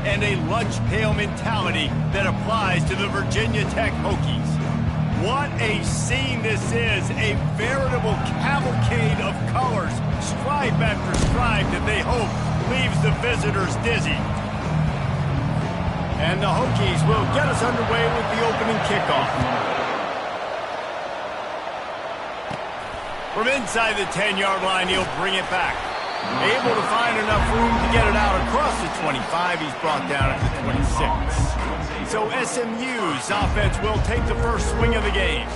and a lunch pail mentality that applies to the Virginia Tech Hokies. What a scene this is, a veritable cavalcade of colors, stripe after stripe that they hope leaves the visitors dizzy. And the Hokies will get us underway with the opening kickoff. From inside the 10-yard line, he'll bring it back. Able to find enough room to get it out across the 25. He's brought down at the 26. So SMU's offense will take the first swing of the game.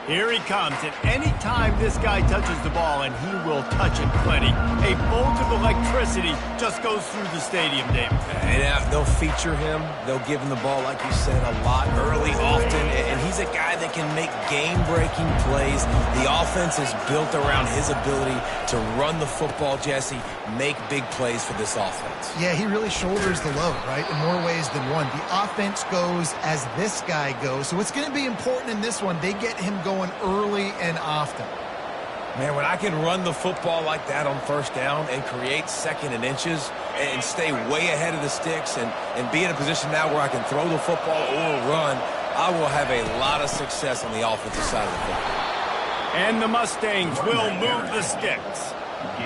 Here he comes, and any time this guy touches the ball, and he will touch it plenty, a bolt of electricity just goes through the stadium, David. And they'll feature him. They'll give him the ball, like you said, a lot, early, often, and he's a guy that can make game-breaking plays. The offense is built around his ability to run the football, Jesse, make big plays for this offense. Yeah, he really shoulders the load, right, in more ways than one. The offense goes as this guy goes, so it's going to be important in this one. They get him going early and often. Man, when I can run the football like that on first down and create second and inches and stay way ahead of the sticks and be in a position now where I can throw the football or run, I will have a lot of success on the offensive side of the football. And the Mustangs will move the sticks.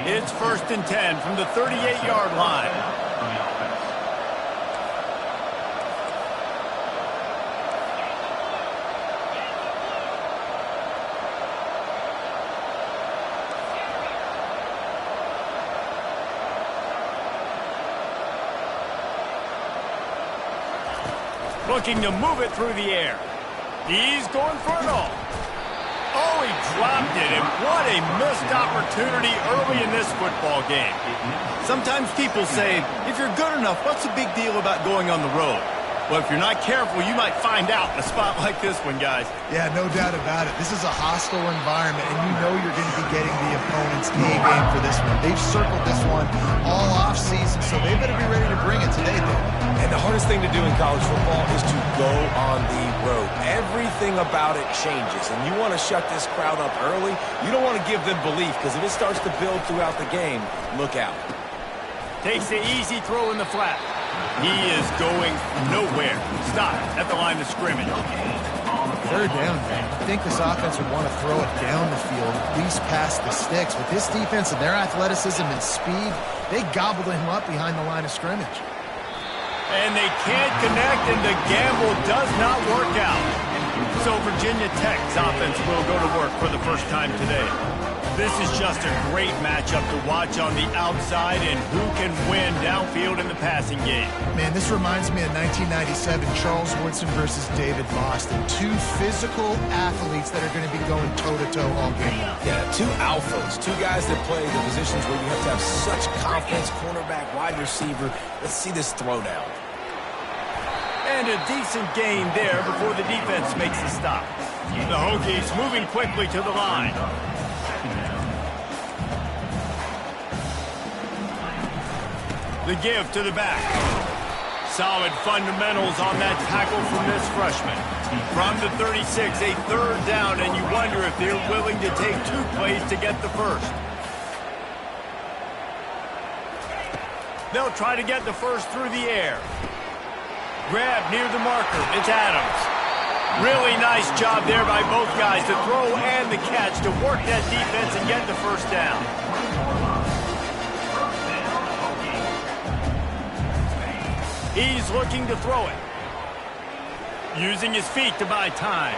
It's 1st and 10 from the 38-yard line. Looking to move it through the air. He's going for it all. Oh, he dropped it, and what a missed opportunity early in this football game. Sometimes people say, if you're good enough, what's the big deal about going on the road? Well, if you're not careful, you might find out in a spot like this one, guys. Yeah, no doubt about it. This is a hostile environment, and you know you're going to be getting the opponent's A-game for this one. They've circled this one all offseason, so they better be ready to bring it today, though. And the hardest thing to do in college football is to go on the road. Everything about it changes, and you want to shut this crowd up early. You don't want to give them belief, because if it starts to build throughout the game, look out. Takes the easy throw in the flat. He is going nowhere. Stop at the line of scrimmage. Third down, man. I think this offense would want to throw it down the field, at least past the sticks. With this defense and their athleticism and speed, they gobbled him up behind the line of scrimmage. And they can't connect, and the gamble does not work out. So Virginia Tech's offense will go to work for the first time today. This is just a great matchup to watch on the outside, and who can win downfield in the passing game. Man, this reminds me of 1997, Charles Woodson versus David Boston. Two physical athletes that are going to be going toe-to-toe all game long. Yeah, two alphas, two guys that play the positions where you have to have such confidence, cornerback, wide receiver. Let's see this throwdown. And a decent gain there before the defense makes a stop. The Hokies moving quickly to the line. The give to the back. Solid fundamentals on that tackle from this freshman. From the 36, a third down, and you wonder if they're willing to take 2 plays to get the first. They'll try to get the first through the air. Grab near the marker. It's Adams. Really nice job there by both guys, the throw and the catch, to work that defense and get the first down. He's looking to throw it. Using his feet to buy time.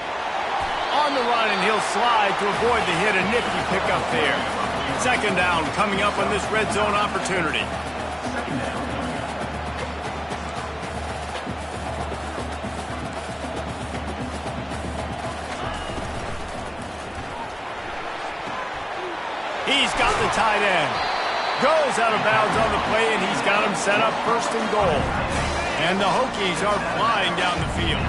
On the run, and he'll slide to avoid the hit. A nifty pickup there. Second down coming up on this red zone opportunity. He's got the tight end. Goes out of bounds on the play, and he's got him set up 1st and goal. And the Hokies are flying down the field.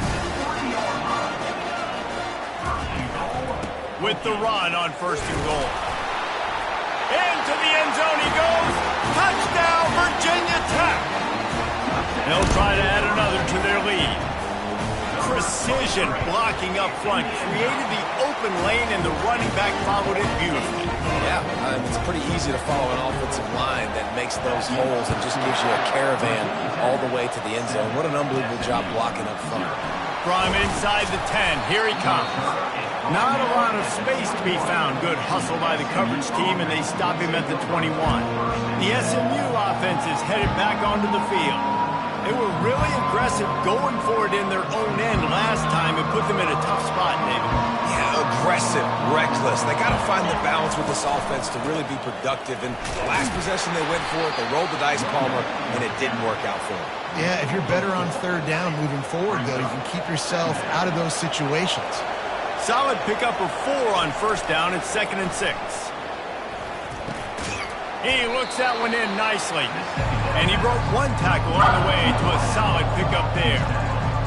With the run on 1st and goal. Into the end zone he goes. Touchdown, Virginia Tech. They'll try to add another to their lead. precision blocking up front, created the open lane, and the running back followed it beautifully. Yeah, it's pretty easy to follow an offensive line that makes those holes and just gives you a caravan all the way to the end zone. What an unbelievable job blocking up front. From inside the 10, here he comes. Not a lot of space to be found. Good hustle by the coverage team, and they stop him at the 21. The SMU offense is headed back onto the field. They were really aggressive going for it in their own end last time and put them in a tough spot, David. Yeah, aggressive, reckless. They got to find the balance with this offense to really be productive. And the last possession they went for it, they rolled the dice, Palmer, and it didn't work out for them. Yeah, if you're better on third down moving forward, though, you can keep yourself out of those situations. Solid pickup of 4 on first down. It's 2nd and 6. He looks that one in nicely. And he broke one tackle on the way to a solid pickup there.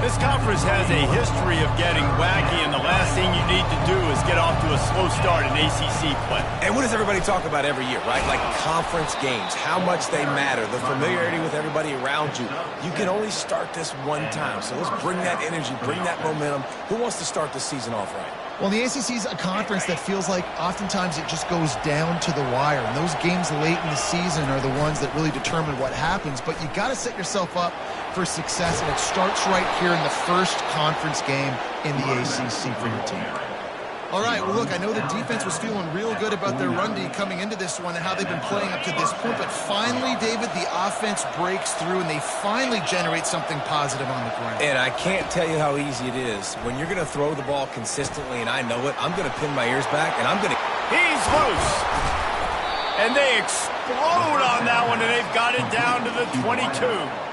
This conference has a history of getting wacky, and the last thing you need to do is get off to a slow start in ACC play. And what does everybody talk about every year, right? Like conference games, how much they matter, the familiarity with everybody around you. You can only start this one time, so let's bring that energy, bring that momentum. Who wants to start the season off right? Well, the ACC is a conference that feels like oftentimes it just goes down to the wire. And those games late in the season are the ones that really determine what happens. But you got to set yourself up for success, and it starts right here in the first conference game in the ACC for your team. All right, well, look, I know the defense was feeling real good about their run D coming into this one and how they've been playing up to this point. But finally, David, the offense breaks through, and they finally generate something positive on the ground. And I can't tell you how easy it is. When you're going to throw the ball consistently, and I know it, I'm going to pin my ears back, and I'm going to... He's loose. And they explode on that one, and they've got it down to the 22.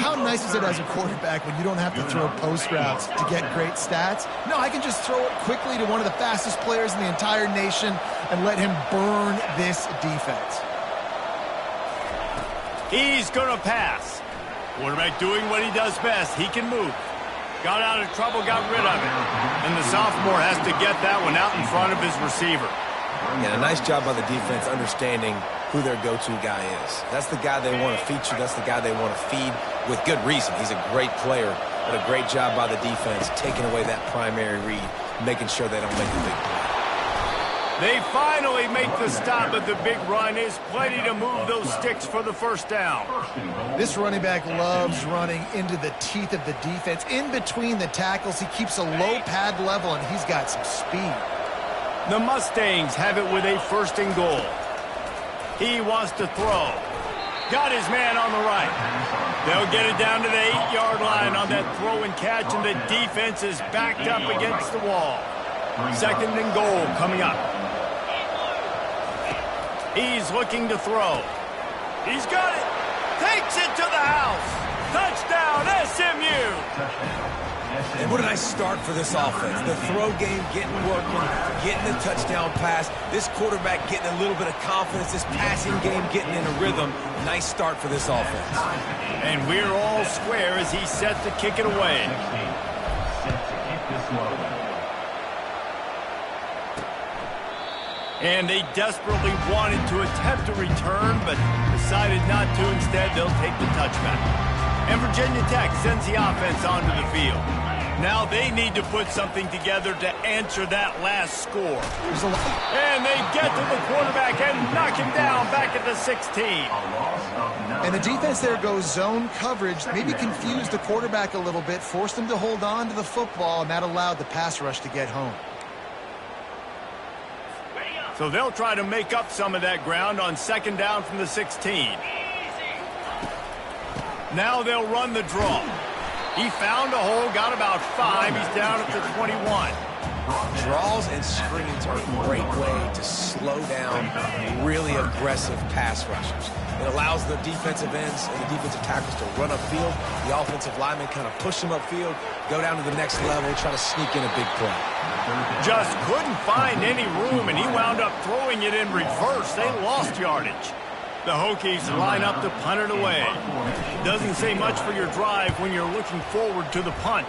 How nice is it as a quarterback when you don't have to throw post routes to get great stats? No, I can just throw it quickly to one of the fastest players in the entire nation and let him burn this defense. He's going to pass. Quarterback doing what he does best. He can move. Got out of trouble, got rid of it. And the sophomore has to get that one out in front of his receiver. Yeah, a nice job by the defense understanding who their go-to guy is. That's the guy they want to feature. That's the guy they want to feed with good reason. He's a great player, but a great job by the defense taking away that primary read, making sure they don't make a big play. They finally make the stop, but the big run is plenty to move those sticks for the first down. This running back loves running into the teeth of the defense. In between the tackles, he keeps a low pad level, and he's got some speed. The Mustangs have it with a 1st and goal. He wants to throw. Got his man on the right. They'll get it down to the 8-yard line on that throw and catch, and the defense is backed up against the wall. 2nd and goal coming up. He's looking to throw. He's got it. Takes it to the house. Touchdown, SMU. And what a nice start for this offense. The throw game getting working, getting the touchdown pass. This quarterback getting a little bit of confidence. This passing game getting in a rhythm. Nice start for this offense. And we're all square as he's set to kick it away. And they desperately wanted to attempt a return, but decided not to. Instead, they'll take the touchback. And Virginia Tech sends the offense onto the field. Now they need to put something together to answer that last score. And they get to the quarterback and knock him down back at the 16. And the defense there goes zone coverage, maybe confused the quarterback a little bit, forced him to hold on to the football, and that allowed the pass rush to get home. So they'll try to make up some of that ground on 2nd down from the 16. Now they'll run the draw. He found a hole, got about 5. He's down at the 21. Draws and screens are a great way to slow down really aggressive pass rushers. It allows the defensive ends and the defensive tackles to run upfield. The offensive linemen kind of push them upfield, go down to the next level, try to sneak in a big play. Just couldn't find any room, and he wound up throwing it in reverse. They lost yardage. The Hokies line up to punt it away. Doesn't say much for your drive when you're looking forward to the punt.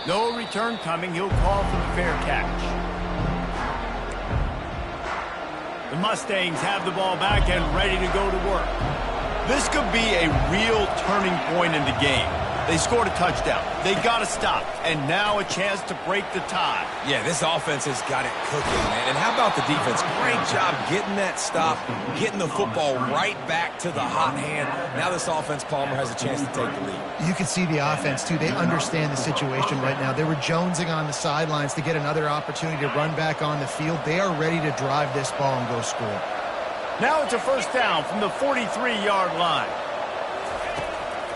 No return coming. He'll call for the fair catch. The Mustangs have the ball back and ready to go to work. This could be a real turning point in the game. They scored a touchdown. They got to stop. And now a chance to break the tie. Yeah, this offense has got it cooking, man. And how about the defense? Great job getting that stop, getting the football right back to the hot hand. Now this offense, Palmer, has a chance to take the lead. You can see the offense, too. They understand the situation right now. They were jonesing on the sidelines to get another opportunity to run back on the field. They are ready to drive this ball and go score. Now it's a first down from the 43-yard line.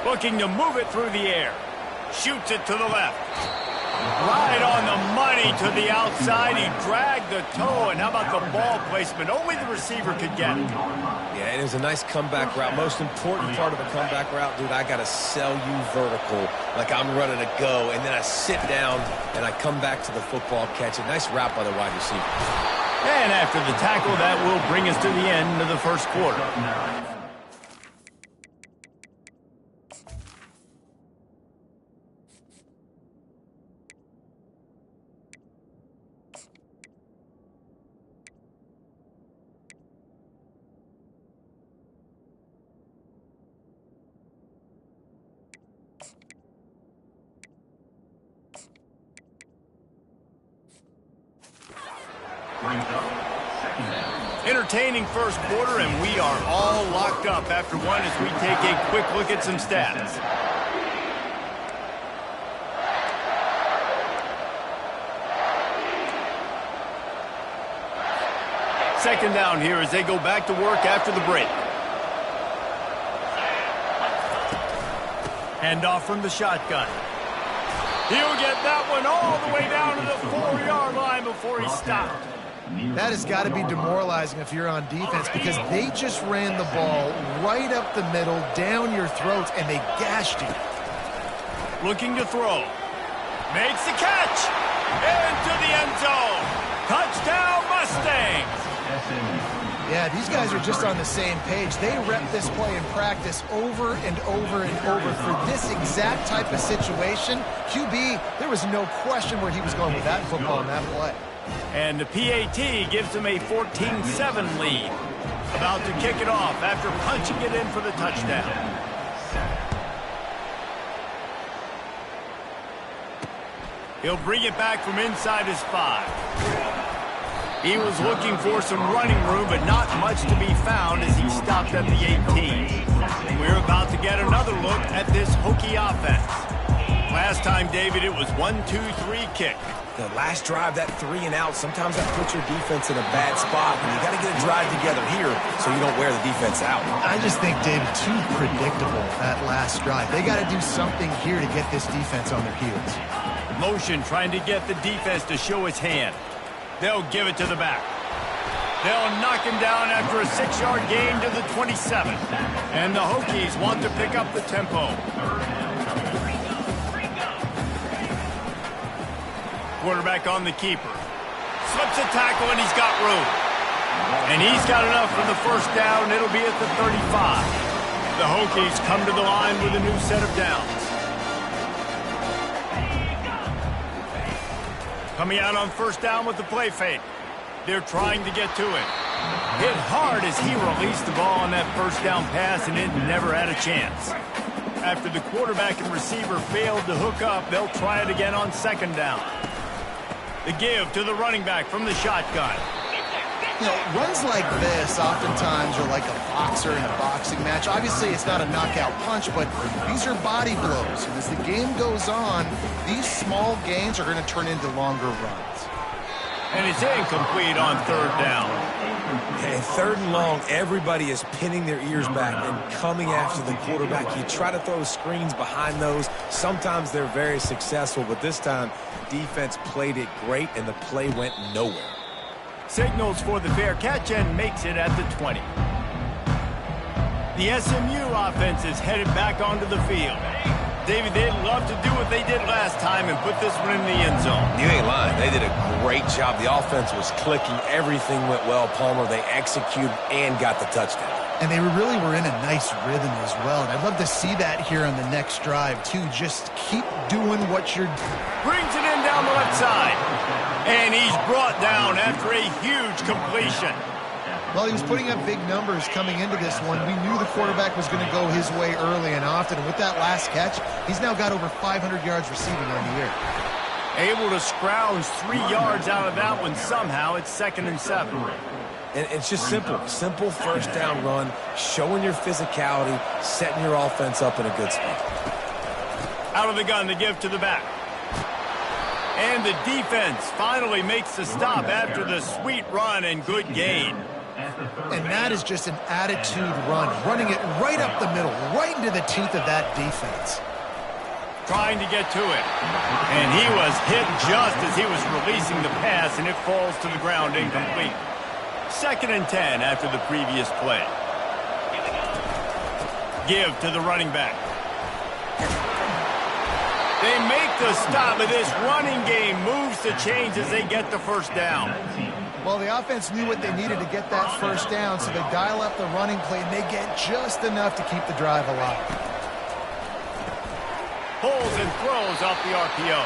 Looking to move it through the air. Shoots it to the left. Right on the money to the outside. He dragged the toe, and how about the ball placement? Only the receiver could get it. Yeah, it was a nice comeback route. Most important part of a comeback route, dude, I got to sell you vertical like I'm running a go, and then I sit down, and I come back to the football, catch it. Nice route by the wide receiver. And after the tackle, that will bring us to the end of the first quarter. Entertaining first quarter, and we are all locked up after one as we take a quick look at some stats. Second down here as they go back to work after the break. Handoff from the shotgun. He'll get that one all the way down to the 4-yard line before he stopped. That has got to be demoralizing if you're on defense because they just ran the ball right up the middle, down your throats, and they gashed you. Looking to throw. Makes the catch. Into the end zone. Touchdown, Mustangs. Yeah, these guys are just on the same page. They rep this play in practice over and over and over for this exact type of situation. QB, there was no question where he was going with that football in that play. And the PAT gives them a 14-7 lead. About to kick it off after punching it in for the touchdown. He'll bring it back from inside his 5. He was looking for some running room, but not much to be found as he stopped at the 18. We're about to get another look at this Hokie offense. Last time, David, it was 1-2-3 kick. The last drive, that 3 and out, sometimes that puts your defense in a bad spot, and you got to get a drive together here so you don't wear the defense out. I just think, David, too predictable, that last drive. They got to do something here to get this defense on their heels. Motion trying to get the defense to show its hand. They'll give it to the back. They'll knock him down after a 6-yard gain to the 27. And the Hokies want to pick up the tempo. Quarterback on the keeper. Slips a tackle, and he's got room. And he's got enough for the first down. It'll be at the 35. The Hokies come to the line with a new set of downs. Coming out on first down with the play fake. They're trying to get to it. Hit hard as he released the ball on that first down pass, and it never had a chance. After the quarterback and receiver failed to hook up, they'll try it again on second down. The give to the running back from the shotgun. You know, runs like this oftentimes are like a boxer in a boxing match. Obviously, it's not a knockout punch, but these are body blows. And as the game goes on, these small gains are going to turn into longer runs. And it's incomplete on third down. And third and long, everybody is pinning their ears back and coming after the quarterback. You try to throw screens behind those. Sometimes they're very successful, but this time, defense played it great, and the play went nowhere. Signals for the fair catch and makes it at the 20. The SMU offense is headed back onto the field. David, they'd love to do what they did last time and put this one in the end zone. You ain't lying. They did a great job. The offense was clicking. Everything went well, Palmer. They executed and got the touchdown. And they really were in a nice rhythm as well. And I'd love to see that here on the next drive, too. Just keep doing what you're doing. Brings it in down the left side. And he's brought down after a huge completion. Well, he was putting up big numbers coming into this one. We knew the quarterback was going to go his way early and often. And with that last catch, he's now got over 500 yards receiving on the year. Able to scrounge 3 yards out of that one somehow. It's 2nd and 7. And it's just simple first down run, showing your physicality, setting your offense up in a good spot. Out of the gun to give to the back. And the defense finally makes the stop after the sweet run and good gain. And that is just an attitude run, running it right up the middle, right into the teeth of that defense. Trying to get to it. And he was hit just as he was releasing the pass, and it falls to the ground incomplete. 2nd and 10 after the previous play. Give to the running back. They make the stop, but this running game moves the chains as they get the first down. Well, the offense knew what they needed to get that first down, so they dial up the running play, and they get just enough to keep the drive alive. Pulls and throws off the RPO.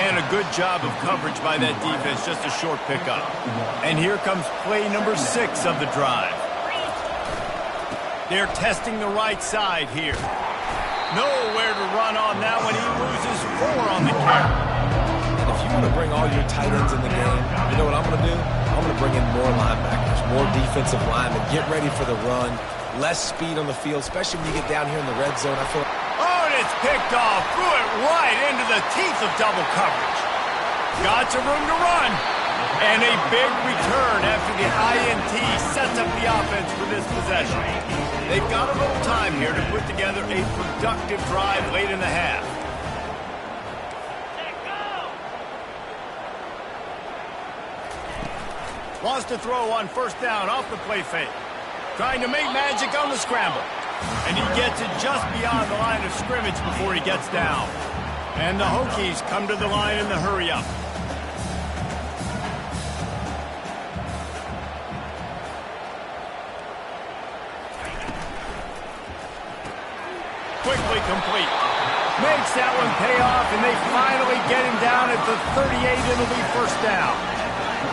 And a good job of coverage by that defense, just a short pickup. And here comes play number 6 of the drive. They're testing the right side here. Nowhere to run on that one. He loses 4 on the carry. And if you want to bring all your tight ends in the game, you know what I'm going to do? I'm going to bring in more linebackers, more defensive linemen, get ready for the run, less speed on the field, especially when you get down here in the red zone. I feel like It's picked off, threw it right into the teeth of double coverage. Got some room to run. And a big return after the INT sets up the offense for this possession. They've got a little time here to put together a productive drive late in the half. Wants to throw on first down off the play fake. Trying to make magic on the scramble. And he gets it just beyond the line of scrimmage before he gets down. And the Hokies come to the line in the hurry-up. Quickly complete. Makes that one pay off, and they finally get him down at the 38. It'll be first down.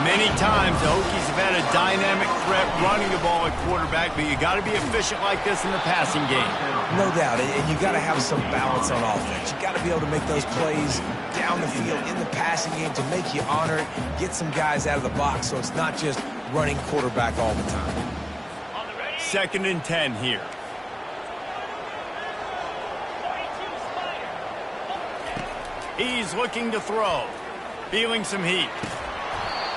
Many times the Hokies have had a dynamic threat running the ball at quarterback, but you got to be efficient like this in the passing game. no doubt, and you got to have some balance on offense. You got to be able to make those plays down the field in the passing game to make you honor it, get some guys out of the box so it's not just running quarterback all the time. 2nd and 10 here. He's looking to throw. Feeling some heat.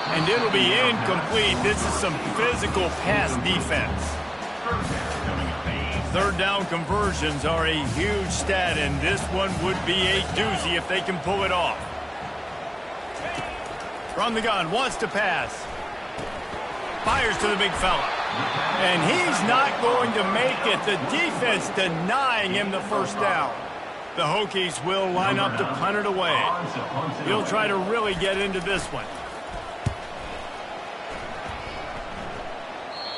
And it'll be incomplete. This is some physical pass defense. 3rd down conversions are a huge stat, and this one would be a doozy if they can pull it off. From the gun, wants to pass. Fires to the big fella. And he's not going to make it. The defense denying him the first down. The Hokies will line up to punt it away. He'll try to really get into this one.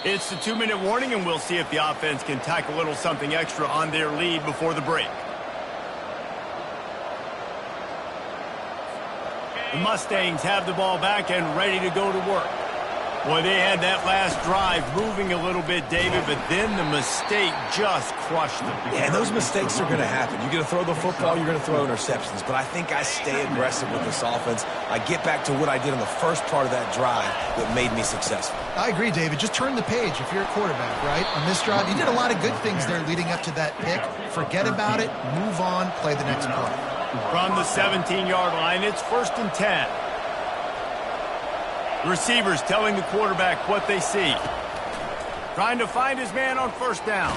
It's the 2-minute warning, and we'll see if the offense can tack a little something extra on their lead before the break. The Mustangs have the ball back and ready to go to work. Boy, they had that last drive moving a little bit, David, but then the mistake just crushed them. Yeah, and those mistakes are going to happen. You're going to throw the football, you're going to throw interceptions. But I think I stay aggressive with this offense. I get back to what I did in the first part of that drive that made me successful. I agree, David. Just turn the page if you're a quarterback, right? On this drive, you did a lot of good things there leading up to that pick. Forget about it, move on, play the next play. From the 17-yard line, it's 1st and 10. Receivers telling the quarterback what they see. Trying to find his man on first down.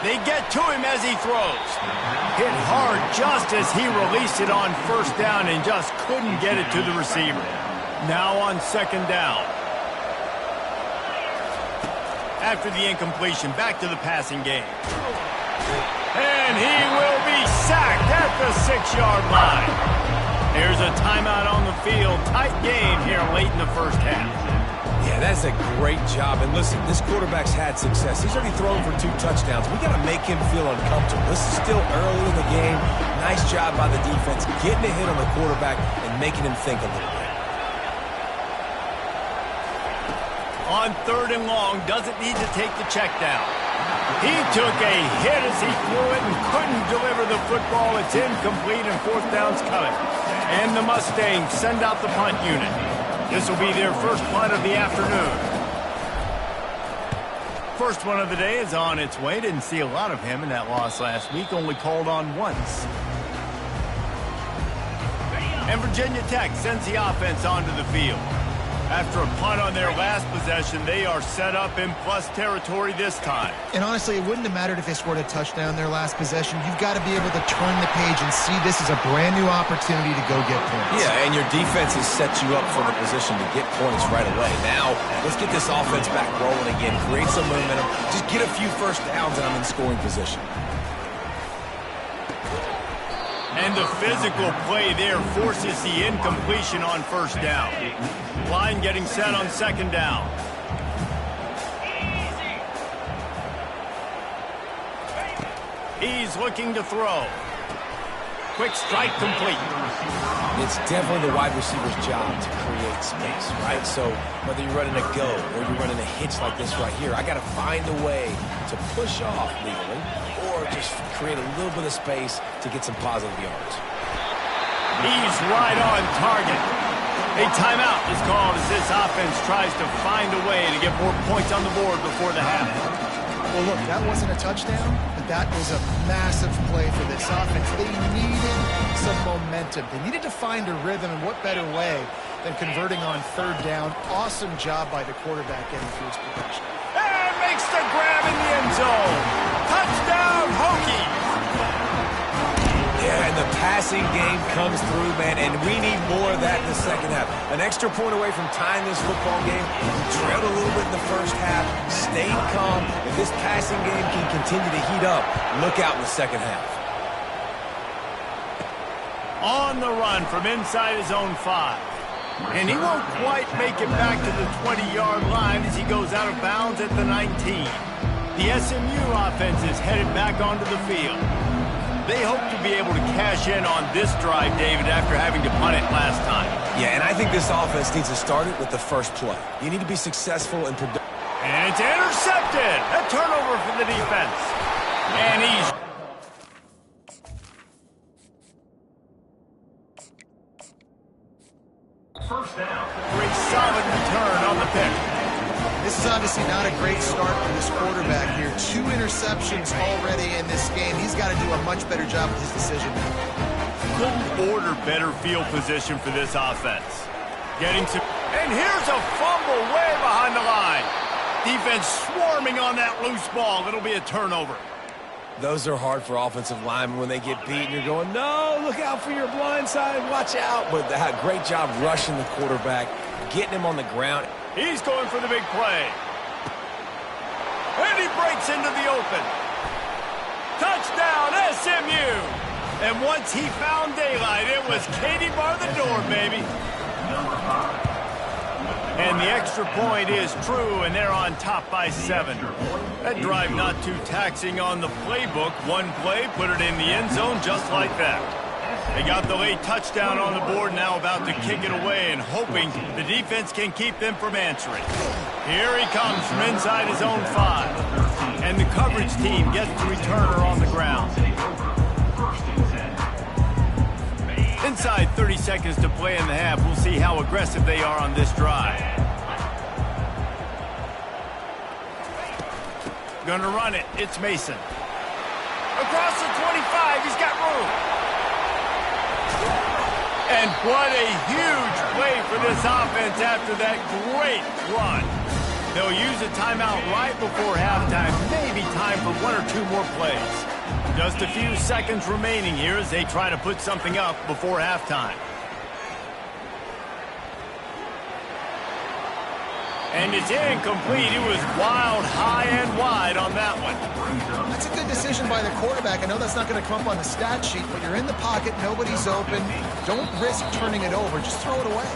They get to him as he throws. Hit hard just as he released it on first down and just couldn't get it to the receiver. Now on 2nd down. After the incompletion, back to the passing game. And he will be sacked at the 6-yard line. There's a timeout on the field. Tight game here late in the first half. Yeah, that's a great job. And listen, this quarterback's had success. He's already thrown for 2 touchdowns. We got to make him feel uncomfortable. This is still early in the game. Nice job by the defense, getting a hit on the quarterback and making him think a little bit. On 3rd and long, doesn't need to take the check down. He took a hit as he threw it and couldn't deliver the football. It's incomplete and 4th down's coming. And the Mustangs send out the punt unit. This will be their first punt of the afternoon. First one of the day is on its way. Didn't see a lot of him in that loss last week. Only called on once. And Virginia Tech sends the offense onto the field. After a punt on their last possession, they are set up in plus territory this time. And honestly, it wouldn't have mattered if they scored a touchdown their last possession. You've got to be able to turn the page and see this as a brand new opportunity to go get points. Yeah, and your defense has set you up for the position to get points right away. Now, let's get this offense back rolling again, create some momentum, just get a few first downs, and I'm in scoring position. And the physical play there forces the incompletion on 1st down. Line getting set on 2nd down. He's looking to throw. Quick strike complete. It's definitely the wide receiver's job to create space, right? So whether you're running a go or you're running a hitch like this right here, I got to find a way to push off legally or just create a little bit of space to get some positive yards. He's right on target. A timeout is called as this offense tries to find a way to get more points on the board before the half. Well, look, that wasn't a touchdown, but that was a massive play for this offense. They needed some momentum. They needed to find a rhythm, and what better way than converting on 3rd down. Awesome job by the quarterback getting through his progression. And makes the grab in the end zone. Touchdown, Hokies! Yeah, and the passing game comes through, man, and we need more of that in the second half. An extra point away from tying this football game. We trailed a little bit in the first half, stayed calm. If this passing game can continue to heat up, look out in the second half. On the run from inside his own 5. And he won't quite make it back to the 20-yard line as he goes out of bounds at the 19. The SMU offense is headed back onto the field. They hope to be able to cash in on this drive, David, after having to punt it last time. Yeah, and I think this offense needs to start it with the first play. You need to be successful and productive. And it's intercepted. A turnover for the defense. And he's... First down. Great solid return on the pick. This is obviously not a great start for this quarterback here. 2 interceptions already in this game. He's got to do a much better job with his decision. Couldn't order better field position for this offense. Getting to... And here's a fumble way behind the line. Defense swarming on that loose ball. It'll be a turnover. Those are hard for offensive linemen when they get beat. You're going, no, look out for your blind side. Watch out. But they had a great job rushing the quarterback, getting him on the ground. He's going for the big play. And he breaks into the open. Touchdown, SMU. And once he found daylight, it was Katie bar the door, baby. And the extra point is true, and they're on top by 7. That drive not too taxing on the playbook. One play, put it in the end zone just like that. They got the late touchdown on the board, now about to kick it away and hoping the defense can keep them from answering. Here he comes from inside his own 5. And the coverage team gets the returner on the ground. Inside 30 seconds to play in the half. We'll see how aggressive they are on this drive. Gonna run it. It's Mason. Across the 25. He's got room. And what a huge play for this offense after that great run. They'll use a timeout right before halftime. Maybe time for 1 or 2 more plays. Just a few seconds remaining here as they try to put something up before halftime. And it's incomplete. He was wild, high, and wide on that one. That's a good decision by the quarterback. I know that's not going to come up on the stat sheet, but you're in the pocket, nobody's open. Don't risk turning it over. Just throw it away.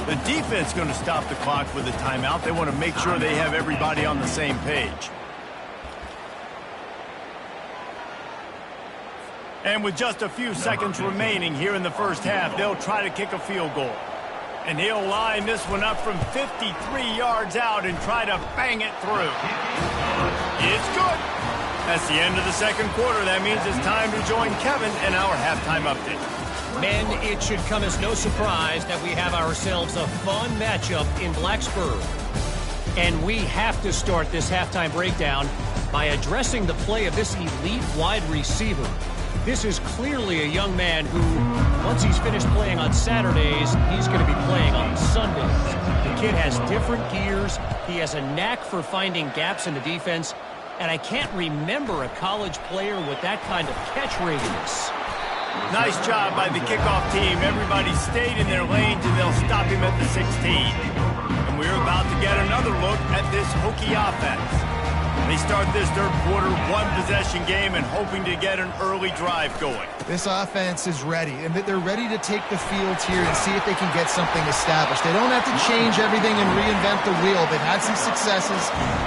The defense is going to stop the clock with a timeout. They want to make sure they have everybody on the same page. And with just a few seconds remaining here in the first half, they'll try to kick a field goal. And he'll line this one up from 53 yards out and try to bang it through. It's good. That's the end of the second quarter. That means it's time to join Kevin in our halftime update. Men, it should come as no surprise that we have ourselves a fun matchup in Blacksburg. And we have to start this halftime breakdown by addressing the play of this elite wide receiver. This is clearly a young man who, once he's finished playing on Saturdays, he's going to be playing on Sundays. The kid has different gears. He has a knack for finding gaps in the defense. And I can't remember a college player with that kind of catch radius. Nice job by the kickoff team. Everybody stayed in their lanes, and they'll stop him at the 16. And we're about to get another look at this Hokie offense. They start this third quarter one-possession game and hoping to get an early drive going. This offense is ready, and they're ready to take the field here and see if they can get something established. They don't have to change everything and reinvent the wheel. They've had some successes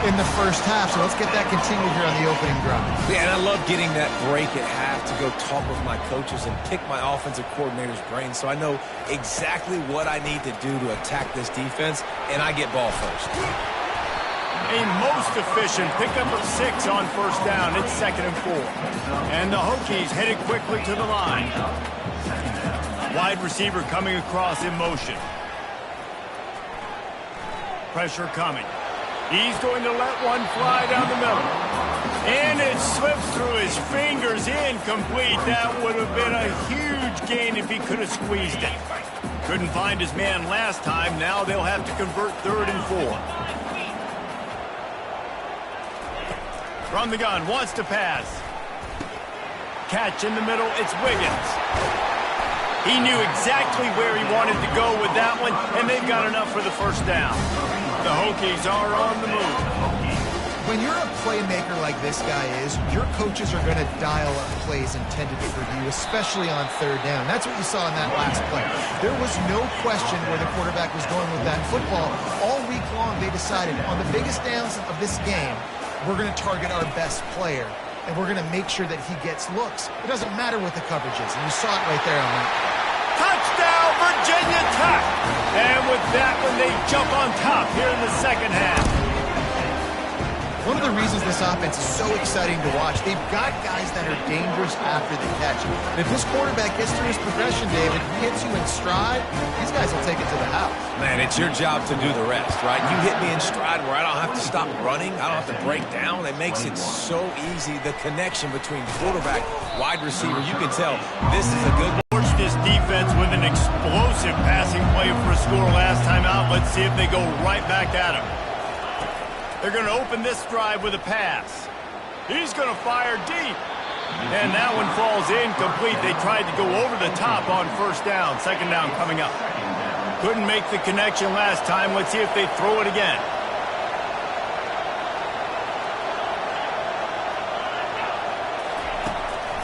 in the first half, so let's get that continued here on the opening drive. Yeah, and I love getting that break at half to go talk with my coaches and pick my offensive coordinator's brain so I know exactly what I need to do to attack this defense, and I get ball first. A most efficient pickup of 6 on first down. It's 2nd and 4. And the Hokies headed quickly to the line. Wide receiver coming across in motion. Pressure coming. He's going to let one fly down the middle. And it slips through his fingers, incomplete. That would have been a huge gain if he could have squeezed it. Couldn't find his man last time. Now they'll have to convert 3rd and 4. From the gun, wants to pass. Catch in the middle, it's Wiggins. He knew exactly where he wanted to go with that one, and they've got enough for the first down. The Hokies are on the move. When you're a playmaker like this guy is, your coaches are going to dial up plays intended for you, especially on 3rd down. That's what you saw in that last play. There was no question where the quarterback was going with that football. All week long, they decided on the biggest downs of this game, we're going to target our best player, and we're going to make sure that he gets looks. It doesn't matter what the coverage is, and you saw it right there on that. Touchdown, Virginia Tech! And with that one, they jump on top here in the second half. One of the reasons this offense is so exciting to watch, they've got guys that are dangerous after the catch. And if this quarterback gets through his progression, David, he hits you in stride, these guys will take it to the house. Man, it's your job to do the rest, right? You hit me in stride where I don't have to stop running. I don't have to break down. It makes it so easy. The connection between quarterback, wide receiver, you can tell this is a good one. Forced this defense with an explosive passing play for a score last time out. Let's see if they go right back at him. They're going to open this drive with a pass. He's going to fire deep. And that one falls incomplete. They tried to go over the top on first down. 2nd down coming up. Couldn't make the connection last time. Let's see if they throw it again.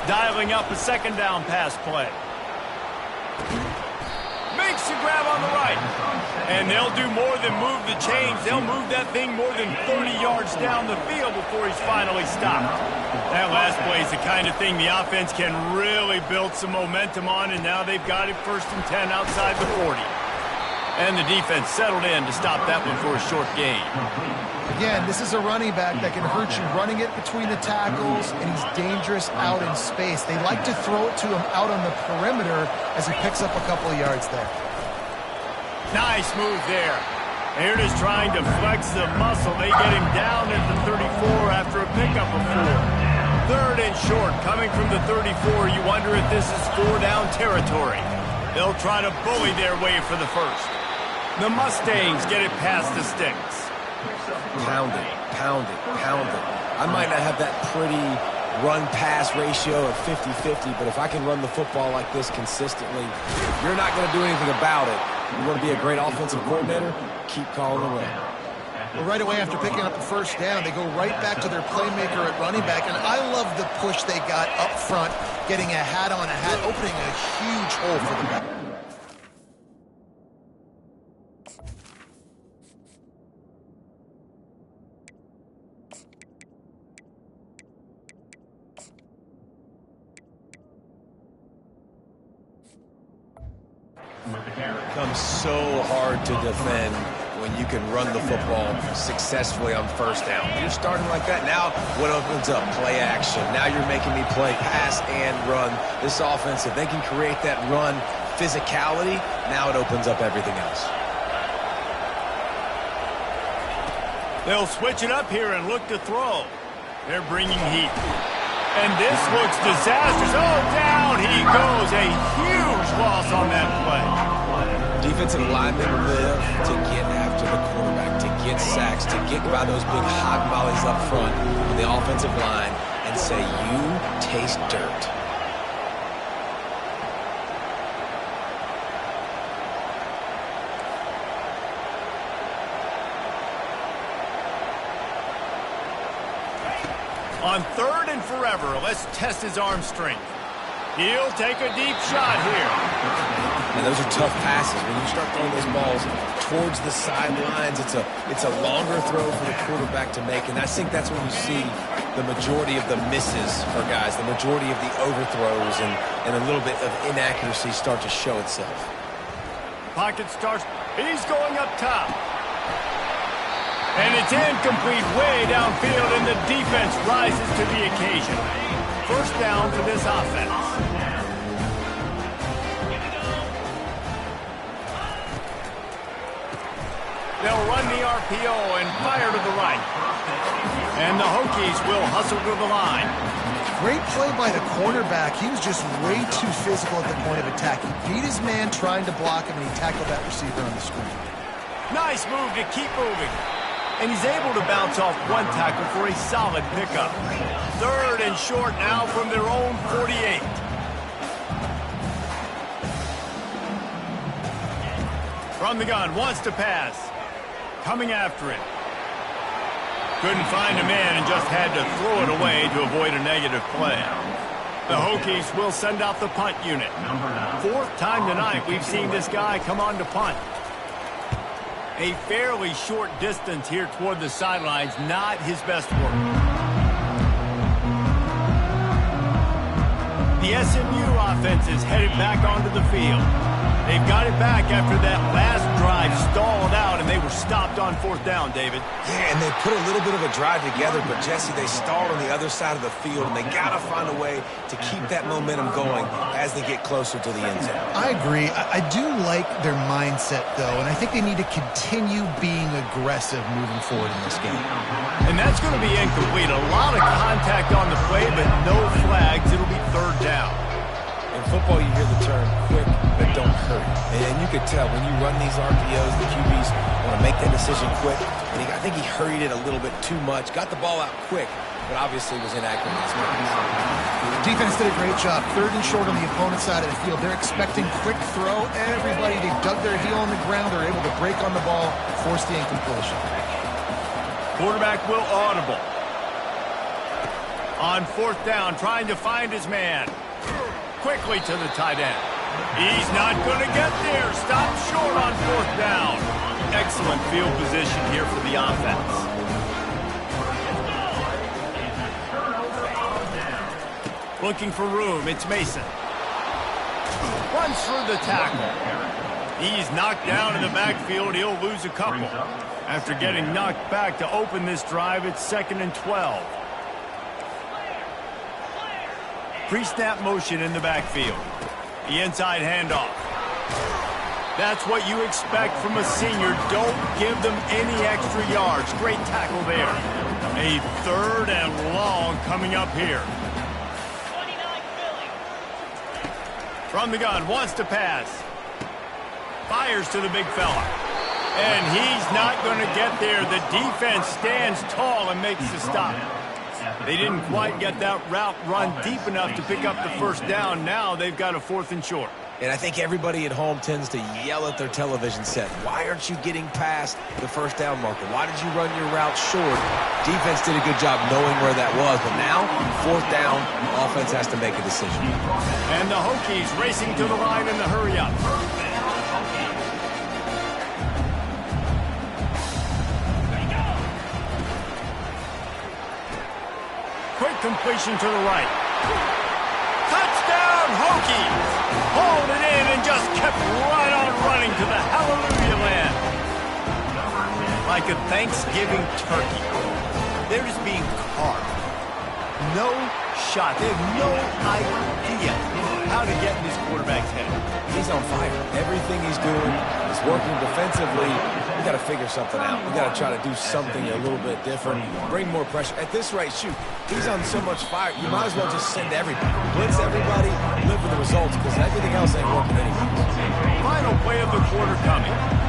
Dialing up a 2nd down pass play. Makes the grab on the right. And they'll do more than move the chains. They'll move that thing more than 30 yards down the field before he's finally stopped. That last play is the kind of thing the offense can really build some momentum on, and now they've got it 1st and 10 outside the 40. And the defense settled in to stop that one for a short gain. Again, this is a running back that can hurt you running it between the tackles, and he's dangerous out in space. They like to throw it to him out on the perimeter as he picks up a couple of yards there. Nice move there. Here it is trying to flex the muscle. They get him down at the 34 after a pickup of 4. 3rd and short coming from the 34. You wonder if this is 4-down territory. They'll try to bully their way for the first. The Mustangs get it past the sticks. Pound it, pound it, pound it. I might not have that pretty run-pass ratio of 50-50, but if I can run the football like this consistently, you're not going to do anything about it. You want to be a great offensive coordinator? Keep calling the run. Well, right away after picking up the first down, they go right back to their playmaker at running back, and I love the push they got up front, getting a hat on a hat, opening a huge hole for the back. becomes so hard to defend when you can run the football successfully on first down. You're starting like that. Now what opens up? Play action. Now you're making me play pass and run. This offense, if they can create that run physicality, now it opens up everything else. They'll switch it up here and look to throw. They're bringing heat. And this looks disastrous. Oh, down he goes. A huge loss on that play. Defensive linemen live to get after the quarterback, to get sacks, to get by those big hog mollies up front on the offensive line and say, you taste dirt. On 3rd and forever, let's test his arm strength. He'll take a deep shot here. And those are tough passes. When you start throwing those balls towards the sidelines, it's a longer throw for the quarterback to make. And I think that's when you see the majority of the misses for guys, the majority of the overthrows and a little bit of inaccuracy start to show itself. Pocket starts. He's going up top. And it's incomplete way downfield, and the defense rises to the occasion. First down for this offense. They'll run the RPO and fire to the right. And the Hokies will hustle to the line. Great play by the cornerback. He was just way too physical at the point of attack. He beat his man trying to block him, and he tackled that receiver on the screen. Nice move to keep moving. And he's able to bounce off one tackle for a solid pickup. 3rd and short now from their own 48. From the gun, wants to pass. Coming after it. Couldn't find a man and just had to throw it away to avoid a negative play. The Hokies will send out the punt unit. 4th time tonight we've seen this guy come on to punt. A fairly short distance here toward the sidelines, not his best work. The SMU offense is headed back onto the field. They've got it back after that last drive stalled out, and they were stopped on 4th down, David. Yeah, and they put a little bit of a drive together, but, Jesse, they stalled on the other side of the field, and they got to find a way to keep that momentum going as they get closer to the end zone. I agree. I do like their mindset, though, and I think they need to continue being aggressive moving forward in this game. And that's going to be incomplete. A lot of contact on the play, but no flags. It'll be 3rd down. In football, you hear the term quick, but don't hurry. And you could tell when you run these RPOs, the QBs want to make that decision quick. And I think he hurried it a little bit too much. Got the ball out quick, but obviously was inaccurate in his pass. Defense did a great job. 3rd and short on the opponent's side of the field. They're expecting quick throw. Everybody, they dug their heel on the ground. They're able to break on the ball, force the incompletion. Quarterback will audible. On 4th down, trying to find his man. Quickly to the tight end. He's not going to get there. Stopped short on 4th down. Excellent field position here for the offense. Looking for room. It's Mason. Runs through the tackle. He's knocked down in the backfield. He'll lose a couple. After getting knocked back to open this drive, it's 2nd and 12. Pre-snap motion in the backfield. The inside handoff. That's what you expect from a senior. Don't give them any extra yards. Great tackle there. A 3rd and long coming up here. From the gun, wants to pass. Fires to the big fella. And he's not going to get there. The defense stands tall and makes the stop. They didn't quite get that route run deep enough to pick up the 1st down. Now they've got a 4th and short. And I think everybody at home tends to yell at their television set. Why aren't you getting past the 1st down marker? Why did you run your route short? Defense did a good job knowing where that was. But now, 4th down, offense has to make a decision. And the Hokies racing to the line in the hurry-up. Quick completion to the right. Touchdown, Hokies! Hauled it in and just kept right on running to the like a Thanksgiving turkey. They're just being carved. No shot. They have no idea how to get in this quarterback's head. He's on fire. Everything he's doing is working defensively. We got to figure something out. We got to try to do something a little bit different. Bring more pressure. At this rate, shoot, he's on so much fire. You might as well just send everybody. Blitz everybody, live with the results, because everything else ain't working anyway. Final play of the quarter coming.